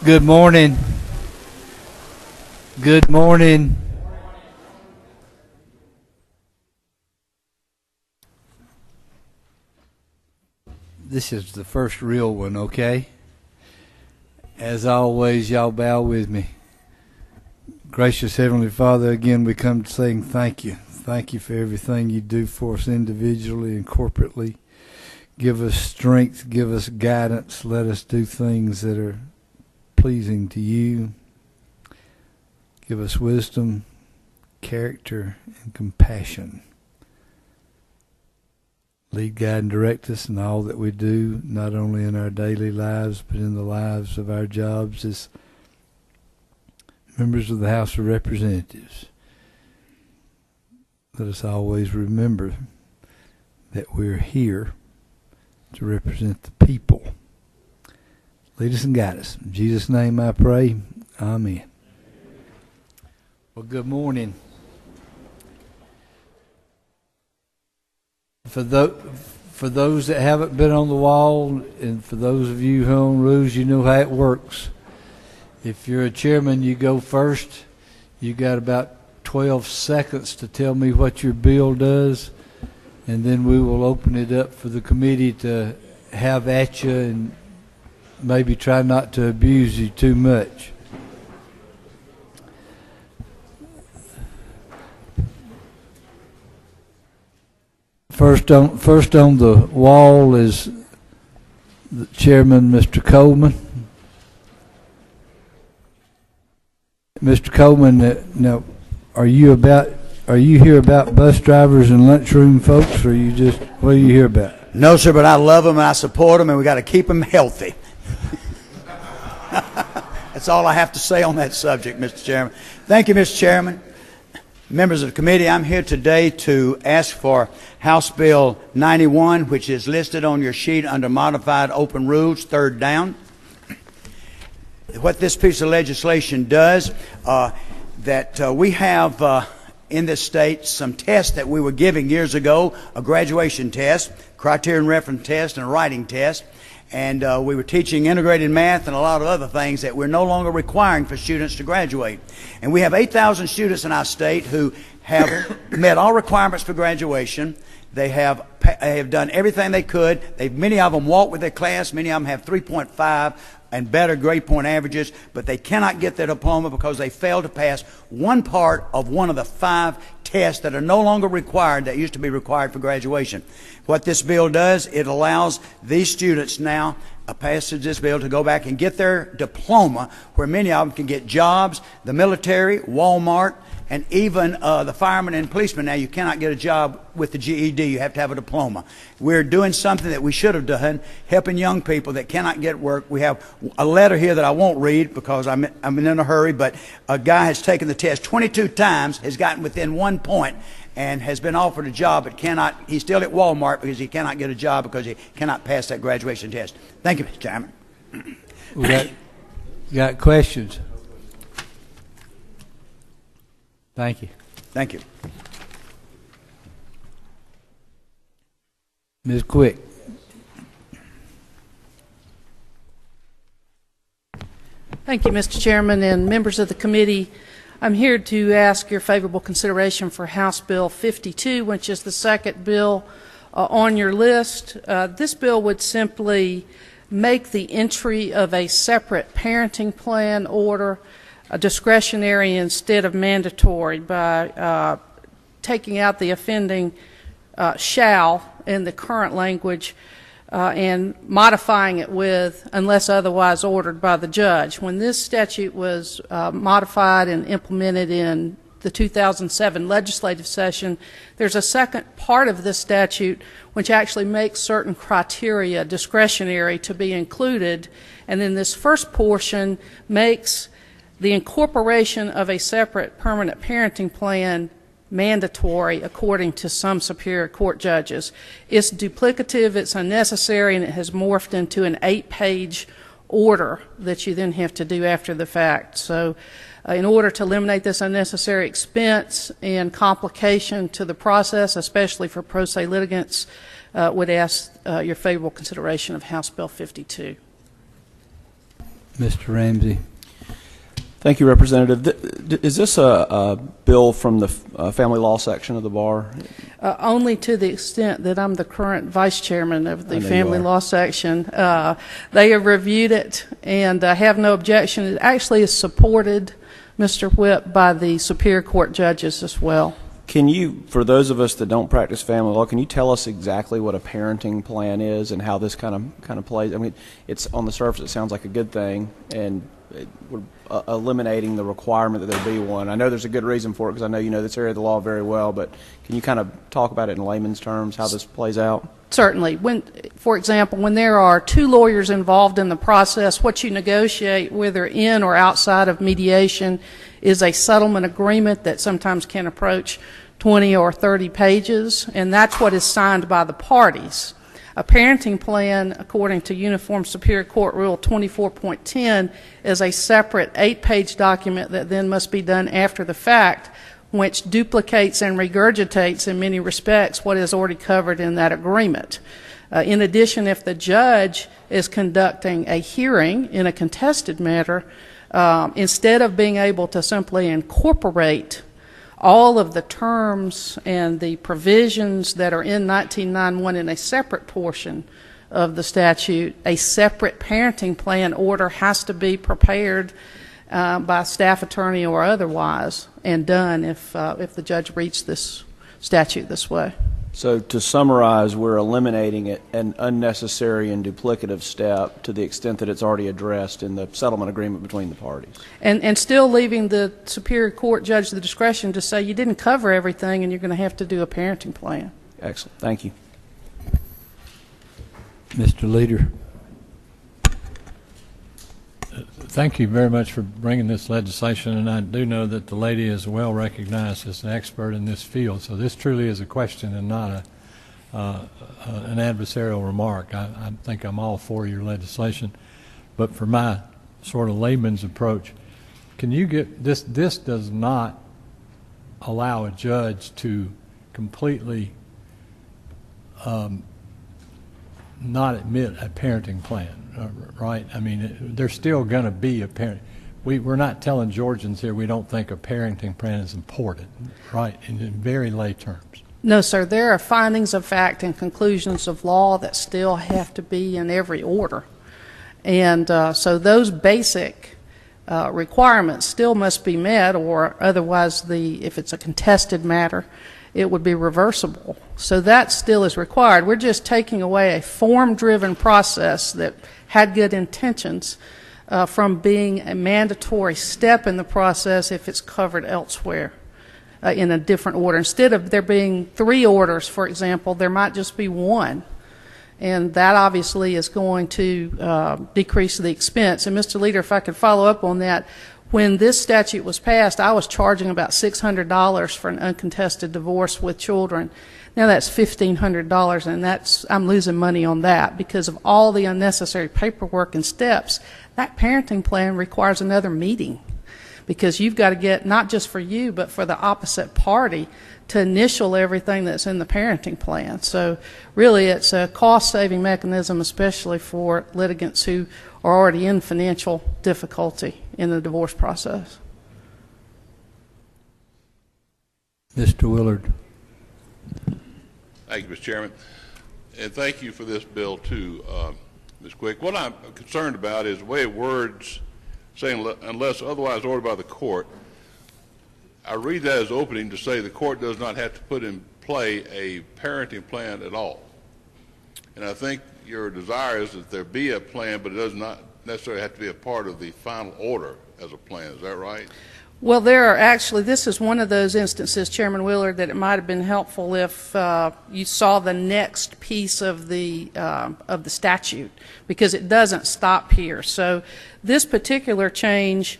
Good morning. Good morning. This is the first real one, okay? As always, y'all bow with me. Gracious Heavenly Father, again we come saying thank you. Thank you for everything you do for us individually and corporately. Give us strength, give us guidance, let us do things that are pleasing to you. Give us wisdom, character, and compassion. Lead, guide, and direct us in all that we do, not only in our daily lives, but in the lives of our jobs as members of the House of Representatives. Let us always remember that we're here to represent the people. Lead us and guide us. In Jesus' name I pray. Amen. Well, good morning. For those that haven't been on the wall, and for those of you who own rules, you know how it works. If you're a chairman, you go first. You got about 12 seconds to tell me what your bill does, and then we will open it up for the committee to have at you and maybe try not to abuse you too much. First on the wall is the chairman, Mr. Coleman. Mr. Coleman, now, are you here about bus drivers and lunchroom folks, or what are you here about? No, sir, but I love them and I support them, and we got to keep them healthy. That's all I have to say on that subject, Mr. Chairman. Thank you, Mr. Chairman. Members of the committee, I'm here today to ask for House Bill 91, which is listed on your sheet under Modified Open Rules, third down. What this piece of legislation does, we have in this state some tests that we were giving years ago, a graduation test, criterion reference test, and a writing test. And we were teaching integrated math and a lot of other things that we're no longer requiring for students to graduate. And we have 8,000 students in our state who have met all requirements for graduation. They have done everything they could. Many of them walk with their class. Many of them have 3.5 and better grade point averages, but they cannot get their diploma because they failed to pass one part of one of the 5 tests that are no longer required that used to be required for graduation. What this bill does, it allows these students now, passage this bill, to go back and get their diploma, where many of them can get jobs, the military, Walmart, and even the firemen and policemen. Now, you cannot get a job with the GED. You have to have a diploma. We're doing something that we should have done, helping young people that cannot get work. We have a letter here that I won't read because I'm in a hurry, but a guy has taken the test 22 times, has gotten within 1 point, and has been offered a job, but cannot. He's still at Walmart because he cannot get a job because he cannot pass that graduation test. Thank you, Mr. Chairman. We got questions? Thank you. Thank you. Ms. Quick. Thank you, Mr. Chairman and members of the committee. I'm here to ask your favorable consideration for House Bill 52, which is the second bill on your list. This bill would simply make the entry of a separate parenting plan order discretionary instead of mandatory by taking out the offending shall in the current language and modifying it with unless otherwise ordered by the judge. When this statute was modified and implemented in the 2007 legislative session, there's a second part of this statute which actually makes certain criteria discretionary to be included, and then this first portion makes the incorporation of a separate permanent parenting plan mandatory according to some Superior Court judges. It's duplicative, it's unnecessary, and it has morphed into an 8-page order that you then have to do after the fact. So in order to eliminate this unnecessary expense and complication to the process, especially for pro se litigants, would ask your favorable consideration of House Bill 52. Mr. Ramsey. Thank you, Representative. Is this a bill from the family law section of the bar? Only to the extent that I'm the current vice chairman of the family law section. They have reviewed it and have no objection. It actually is supported, Mr. Whip, by the Superior Court judges as well. Can you, for those of us that don't practice family law, can you tell us exactly what a parenting plan is and how this kind of plays? I mean, it's on the surface it sounds like a good thing, and eliminating the requirement that there be one. I know there's a good reason for it because I know you know this area of the law very well, but can you kind of talk about it in layman's terms, how this plays out? Certainly. For example, when there are two lawyers involved in the process, what you negotiate, whether in or outside of mediation, is a settlement agreement that sometimes can approach 20 or 30 pages, and that's what is signed by the parties. A parenting plan, according to Uniform Superior Court Rule 24.10, is a separate 8-page document that then must be done after the fact, which duplicates and regurgitates in many respects what is already covered in that agreement. In addition, if the judge is conducting a hearing in a contested matter, instead of being able to simply incorporate all of the terms and the provisions that are in 1991 in a separate portion of the statute, a separate parenting plan order has to be prepared by a staff attorney or otherwise and done if the judge reads this statute this way. So to summarize, we're eliminating an unnecessary and duplicative step to the extent that it's already addressed in the settlement agreement between the parties. And still leaving the Superior Court judge the discretion to say you didn't cover everything and you're going to have to do a parenting plan. Excellent. Thank you. Mr. Leader. Thank you very much for bringing this legislation, and I do know that the lady is well recognized as an expert in this field, so this truly is a question and not an adversarial remark. I think I'm all for your legislation, but for my sort of layman's approach, can you get this? This does not allow a judge to completely not admit a parenting plan. Right? I mean, there's still going to be a parent. We're not telling Georgians here we don't think a parenting plan is important, right, in very lay terms. No, sir. There are findings of fact and conclusions of law that still have to be in every order. And so those basic requirements still must be met, or otherwise if it's a contested matter, it would be reversible. So that still is required. We're just taking away a form-driven process that had good intentions from being a mandatory step in the process if it's covered elsewhere in a different order. Instead of there being 3 orders, for example, there might just be 1. And that obviously is going to decrease the expense. And Mr. Leader, if I could follow up on that, when this statute was passed, I was charging about $600 for an uncontested divorce with children. Now that's $1,500, and I'm losing money on that because of all the unnecessary paperwork and steps. That parenting plan requires another meeting because you've got to get, not just for you, but for the opposite party to initial everything that's in the parenting plan. So really it's a cost-saving mechanism, especially for litigants who are already in financial difficulty in the divorce process. Mr. Willard. Thank you, Mr. Chairman. And thank you for this bill, too, Ms. Quick. What I'm concerned about is the way it words, saying unless otherwise ordered by the court. I read that as opening to say the court does not have to put in play a parenting plan at all. And I think your desire is that there be a plan, but it does not necessarily have to be a part of the final order as a plan. Is that right? Well, there are actually, this is one of those instances, Chairman Willard, that it might have been helpful if you saw the next piece of the statute, because it doesn't stop here. So this particular change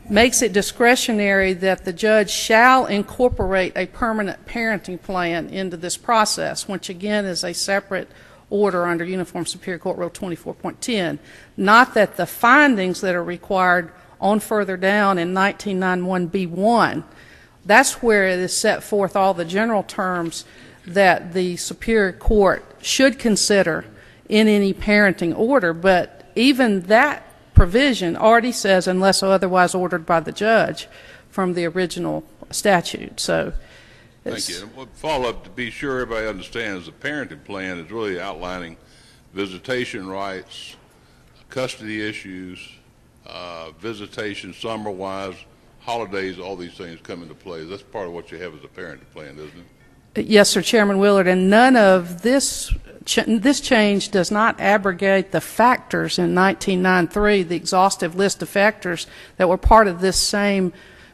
makes it discretionary that the judge shall incorporate a permanent parenting plan into this process, which again is a separate order under Uniform Superior Court Rule 24.10. Not that the findings that are required on further down in 1991B1, that's where it is set forth all the general terms that the Superior Court should consider in any parenting order. But even that provision already says unless otherwise ordered by the judge from the original statute. So, thank you. And follow up to be sure everybody understands the parenting plan is really outlining visitation rights, custody issues, visitation, summer-wise, holidays, all these things come into play. That's part of what you have as a parenting plan, isn't it? Yes, sir, Chairman Willard, and none of this change does not abrogate the factors in 1993, the exhaustive list of factors that were part of this same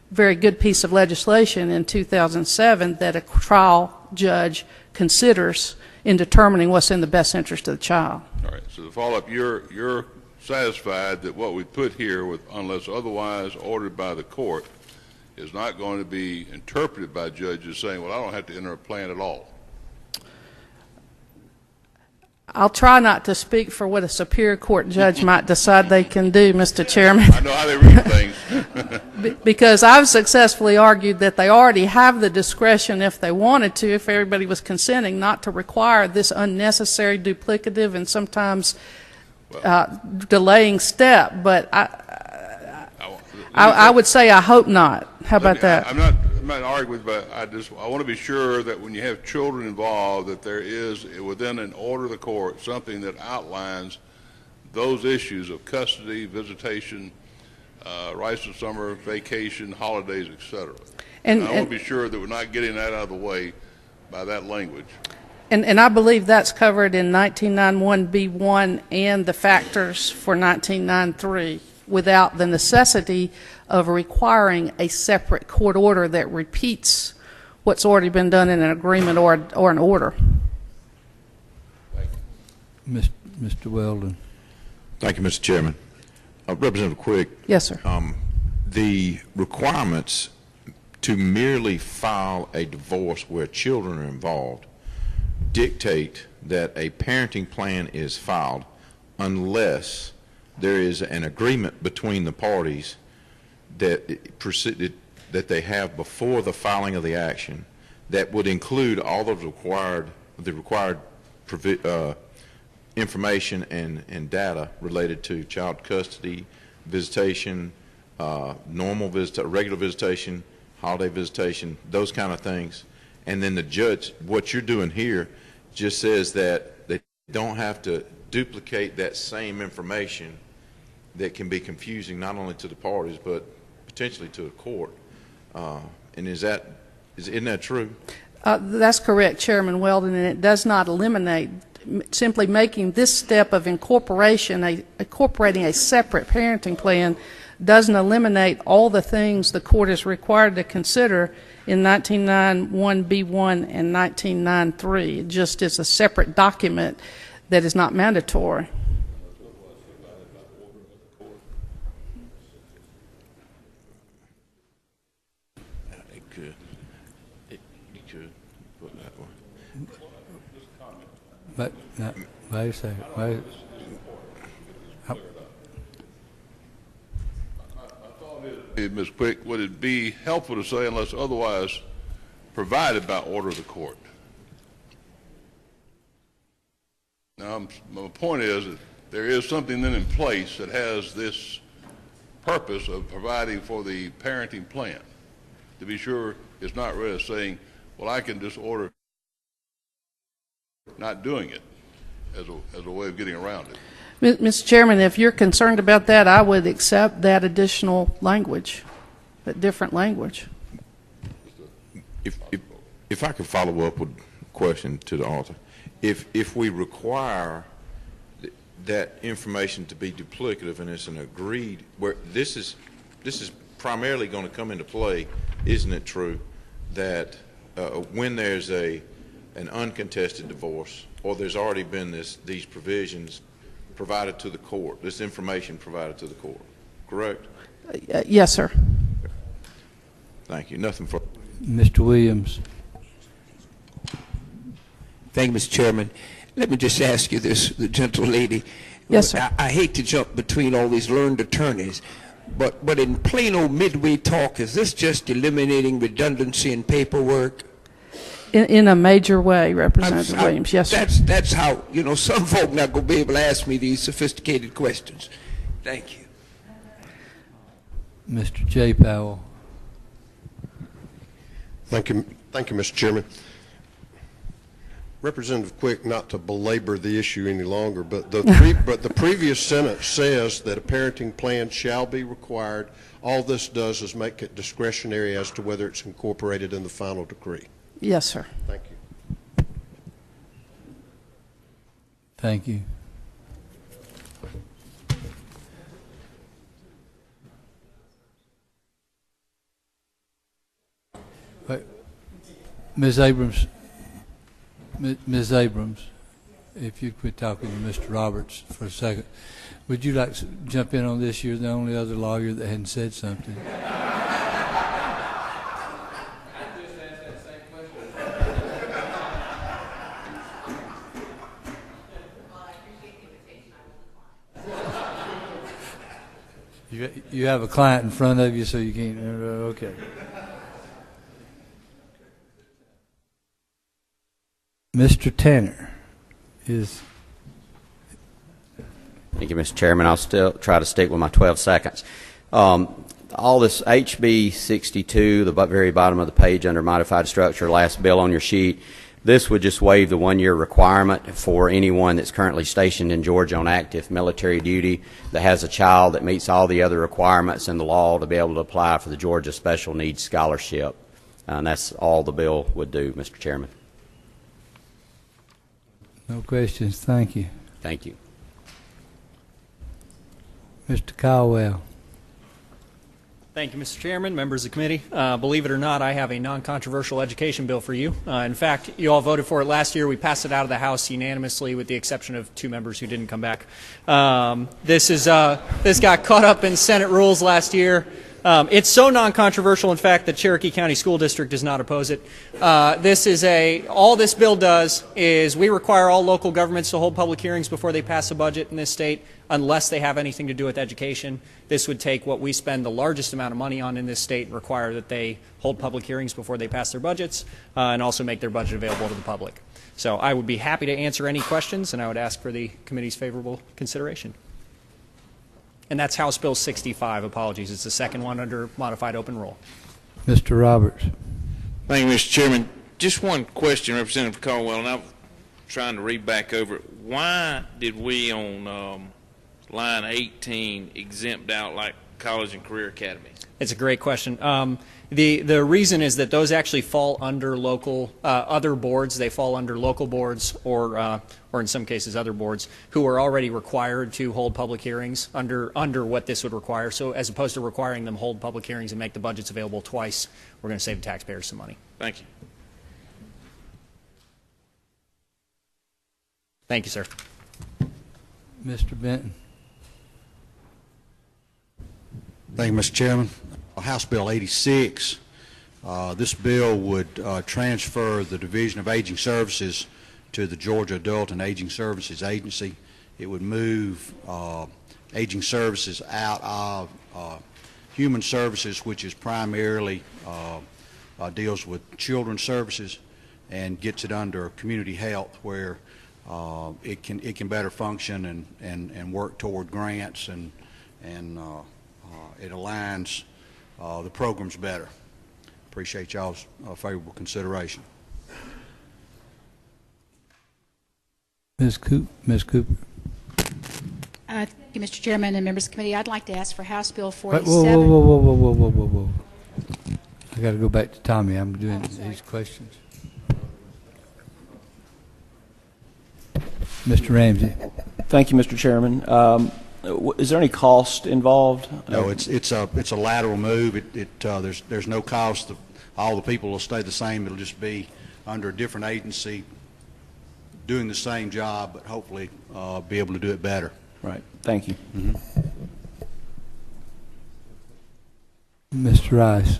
very good piece of legislation in 2007 that a trial judge considers in determining what's in the best interest of the child. All right. So to follow up, you're satisfied that what we put here with unless otherwise ordered by the court is not going to be interpreted by judges saying, well, I don't have to enter a plan at all. I'll try not to speak for what a Superior Court judge might decide they can do, Mr. Chairman. I know how they read things. Because I've successfully argued that they already have the discretion if they wanted to, if everybody was consenting, not to require this unnecessary, duplicative, and sometimes delaying step. But I would say I hope not. How about that? I'm not arguing, but I want to be sure that when you have children involved, that there is within an order of the court something that outlines those issues of custody, visitation, rights to summer vacation, holidays, etc. And I want to be sure that we're not getting that out of the way by that language. And I believe that's covered in 1991B1 and the factors for 1993 without the necessity of requiring a separate court order that repeats what's already been done in an agreement or an order. Mr. Weldon. Thank you, Mr. Chairman. Representative Quick. Yes, sir. The requirements to merely file a divorce where children are involved dictate that a parenting plan is filed unless there is an agreement between the parties that they have before the filing of the action that would include all of the required information and data related to child custody, visitation, regular visitation, holiday visitation, those kind of things. And then the judge, what you're doing here just says that they don't have to duplicate that same information that can be confusing not only to the parties but potentially to the court. And isn't that true? That's correct, Chairman Weldon, and it does not eliminate simply making this step of incorporating a separate parenting plan doesn't eliminate all the things the court is required to consider in 1991B1 and 1993. It just is a separate document that is not mandatory. It could put it that way. But no, wait a second. Wait. Ms. Quick, would it be helpful to say unless otherwise provided by order of the court? Now, my point is that there is something then in place that has this purpose of providing for the parenting plan. To be sure, it's not really saying, well, I can just order not doing it as a way of getting around it. Mr. Chairman, if you're concerned about that, I would accept that additional language, that different language. If I could follow up with a question to the author. If we require that information to be duplicative and it's an agreed, where this is primarily going to come into play, isn't it true that when there's an uncontested divorce or there's already been these provisions provided to the court, this information provided to the court, correct? Yes, sir. Thank you. Nothing further. Mr. Williams. Thank you, Mr. Chairman. Let me just ask you this, the gentle lady. Yes, sir. I hate to jump between all these learned attorneys, but in plain old midway talk, is this just eliminating redundancy in paperwork? In a major way, Representative Williams, yes, sir. That's how, some folk not going to be able to ask me these sophisticated questions. Thank you. Mr. J. Powell. Thank you, Mr. Chairman. Representative Quick, not to belabor the issue any longer, but the previous sentence says that a parenting plan shall be required. All this does is make it discretionary as to whether it's incorporated in the final decree. Yes, sir. Thank you. Thank you. Wait, Ms. Abrams, Ms. Abrams, if you quit talking to Mr. Roberts for a second, would you like to jump in on this? You're the only other lawyer that hadn't said something. You have a client in front of you, so you can't. Okay. Mr. Tanner is. Thank you, Mr. Chairman. I'll still try to stick with my 12 seconds. All this HB 62, the very bottom of the page under modified structure, last bill on your sheet, this would just waive the one-year requirement for anyone that's currently stationed in Georgia on active military duty that has a child that meets all the other requirements in the law to be able to apply for the Georgia Special Needs Scholarship. And that's all the bill would do, Mr. Chairman. No questions. Thank you. Thank you. Mr. Caldwell. Thank you, Mr. Chairman, members of the committee. Believe it or not, I have a non-controversial education bill for you. In fact, you all voted for it last year. We passed it out of the House unanimously with the exception of 2 members who didn't come back. This got caught up in Senate rules last year. It's so non-controversial, in fact, that Cherokee County School District does not oppose it. All this bill does is we require all local governments to hold public hearings before they pass a budget in this state, unless they have anything to do with education. This would take what we spend the largest amount of money on in this state and require that they hold public hearings before they pass their budgets, and also make their budget available to the public. So I would be happy to answer any questions, and I would ask for the committee's favorable consideration. And that's House Bill 65. Apologies. It's the second one under modified open rule. Mr. Roberts. Thank you, Mr. Chairman. Just one question, Representative Caldwell, and I'm trying to read back over it. Why did we on line 18 exempt out like college and career academies? It's a great question. The reason is that those actually fall under local other boards. They fall under local boards or in some cases other boards who are already required to hold public hearings under what this would require. So as opposed to requiring them hold public hearings and make the budgets available twice, we're going to save the taxpayers some money. Thank you. Thank you, sir. Mr. Benton. Thank you, Mr. Chairman. House Bill 86. This bill would transfer the Division of Aging Services to the Georgia Adult and Aging Services Agency. It would move aging services out of human services, which is primarily deals with children's services, and gets it under community health, where it can better function and work toward grants, and it aligns the programs better. Appreciate y'all's favorable consideration. Ms. Cooper. Thank you, Mr. Chairman and members of the committee. I'd like to ask for House Bill Whoa, 47. whoa. I got to go back to Tommy. I'm doing these questions. Mr. Ramsey. Thank you, Mr. Chairman. Is there any cost involved? No, it's a lateral move. There's no cost. All the people will stay the same. It'll just be under a different agency doing the same job, but hopefully be able to do it better. Right. Thank you. Mr. Rice.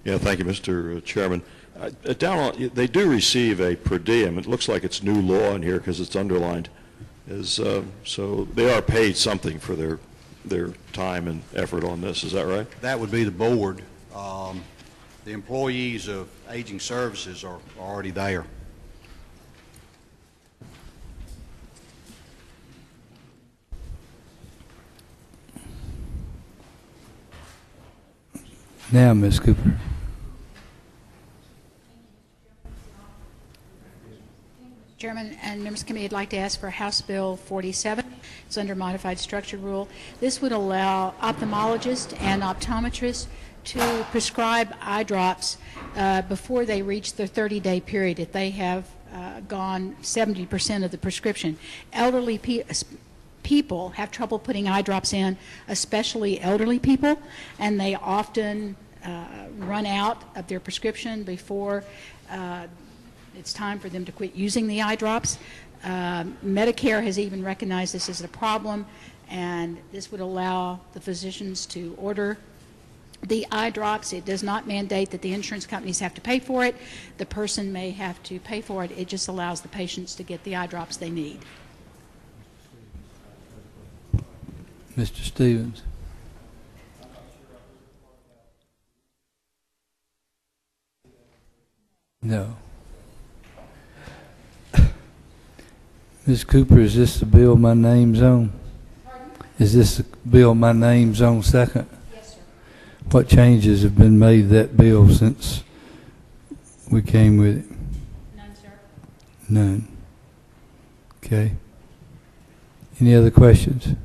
Yeah, thank you, Mr. Chairman. Down on, they do receive a per diem. It looks like it's new law in here because it's underlined. So they are paid something for their time and effort on this. Is that right? That would be the board. The employees of aging services are already there. Now, Ms. Cooper. Chairman and members of the committee, I'd like to ask for House Bill 47. It's under modified structure rule. This would allow ophthalmologists and optometrists to prescribe eye drops before they reach their 30-day period if they have gone 70% of the prescription. Elderly people have trouble putting eye drops in, especially elderly people, and they often run out of their prescription before it's time for them to quit using the eye drops. Medicare has even recognized this as a problem, and this would allow the physicians to order the eye drops. It does not mandate that the insurance companies have to pay for it. The person may have to pay for it. It just allows the patients to get the eye drops they need. Mr. Stevens. No. Ms. Cooper, is this the bill my name's on? Is this the bill my name's on second? Yes, sir. What changes have been made to that bill since we came with it? None, sir. None. Okay. Any other questions?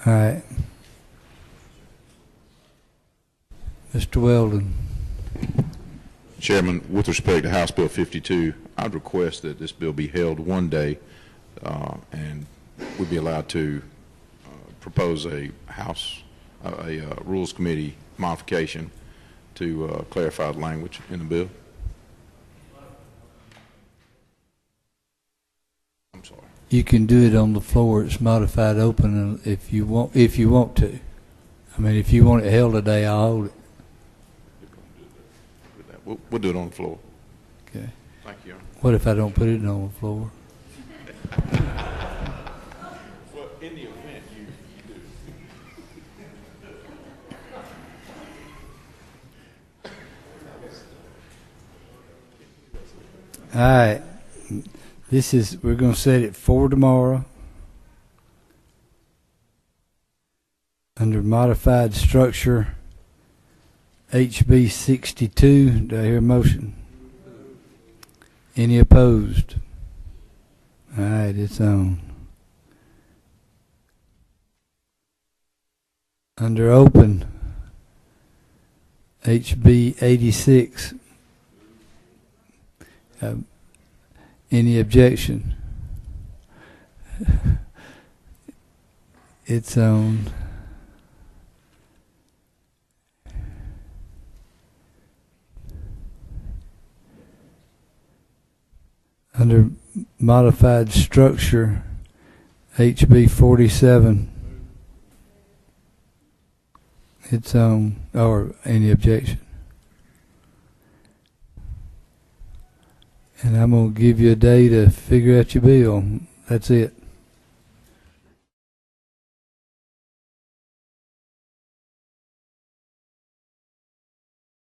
All right. Mr. Weldon. Chairman, with respect to House Bill 52, I'd request that this bill be held one day and we'd be allowed to propose a Rules Committee modification to clarify the language in the bill. I'm sorry. You can do it on the floor. It's modified open if you want to. I mean, if you want it held today, I'll hold it. We'll do it on the floor. Okay. Thank you. What if I don't put it on the floor? Well, in the event you do. All right. We're going to set it for tomorrow. Under modified structure, HB 62. Do I hear a motion? Any opposed? All right, it's on. Under open, HB 86. Any objection? It's on. Under modified structure, HB 47. It's on. Or any objection? And I'm going to give you a day to figure out your bill. That's it.